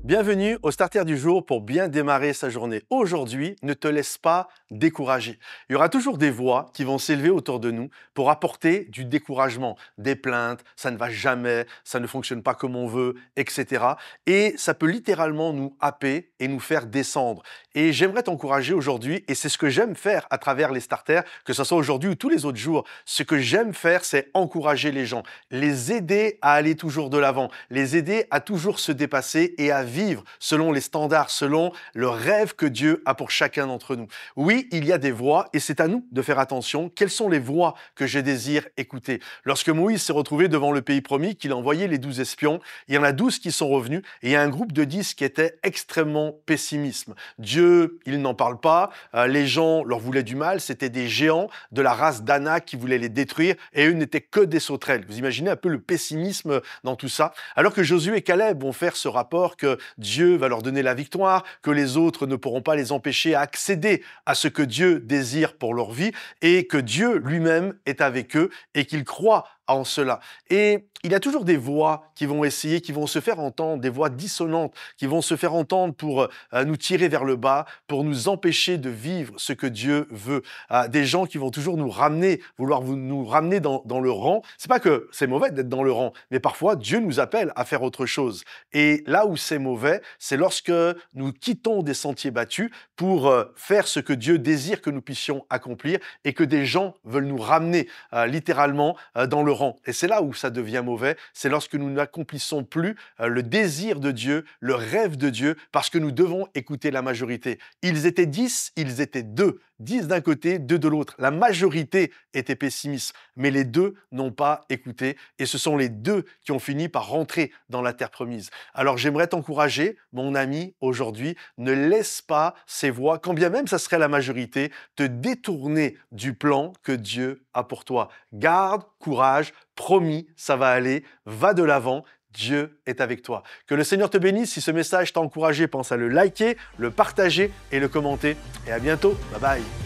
Bienvenue au Starter du jour pour bien démarrer sa journée. Aujourd'hui, ne te laisse pas décourager. Il y aura toujours des voix qui vont s'élever autour de nous pour apporter du découragement, des plaintes, ça ne va jamais, ça ne fonctionne pas comme on veut, etc. Et ça peut littéralement nous happer et nous faire descendre. Et j'aimerais t'encourager aujourd'hui, et c'est ce que j'aime faire à travers les starters, que ce soit aujourd'hui ou tous les autres jours. Ce que j'aime faire, c'est encourager les gens, les aider à aller toujours de l'avant, les aider à toujours se dépasser et à vivre selon les standards, selon le rêve que Dieu a pour chacun d'entre nous. Oui, il y a des voix et c'est à nous de faire attention. Quelles sont les voix que je désire écouter? Lorsque Moïse s'est retrouvé devant le pays promis, qu'il a envoyé les 12 espions, il y en a 12 qui sont revenus et il y a un groupe de 10 qui était extrêmement pessimiste. Dieu, il n'en parle pas, les gens leur voulaient du mal, c'était des géants de la race d'Anak qui voulaient les détruire et eux n'étaient que des sauterelles. Vous imaginez un peu le pessimisme dans tout ça? Alors que Josué et Caleb vont faire ce rapport que Dieu va leur donner la victoire, que les autres ne pourront pas les empêcher à accéder à ce que Dieu désire pour leur vie et que Dieu lui-même est avec eux et qu'ils croient en cela. Et il y a toujours des voix qui vont essayer, qui vont se faire entendre, des voix dissonantes, qui vont se faire entendre pour nous tirer vers le bas, pour nous empêcher de vivre ce que Dieu veut. Des gens qui vont toujours nous ramener, vouloir nous ramener dans le rang. C'est pas que c'est mauvais d'être dans le rang, mais parfois Dieu nous appelle à faire autre chose. Et là où c'est mauvais, c'est lorsque nous quittons des sentiers battus pour faire ce que Dieu désire que nous puissions accomplir et que des gens veulent nous ramener littéralement dans le rang. Et c'est là où ça devient mauvais, c'est lorsque nous n'accomplissons plus le désir de Dieu, le rêve de Dieu, parce que nous devons écouter la majorité. Ils étaient 10, ils étaient 2. 10 d'un côté, 2 de l'autre. La majorité était pessimiste, mais les 2 n'ont pas écouté et ce sont les 2 qui ont fini par rentrer dans la terre promise. Alors j'aimerais t'encourager, mon ami, aujourd'hui, ne laisse pas ces voix, quand bien même ça serait la majorité, te détourner du plan que Dieu a pour toi. Garde courage, promis, ça va aller, va de l'avant. Dieu est avec toi. Que le Seigneur te bénisse. Si ce message t'a encouragé, pense à le liker, le partager et le commenter. Et à bientôt. Bye bye.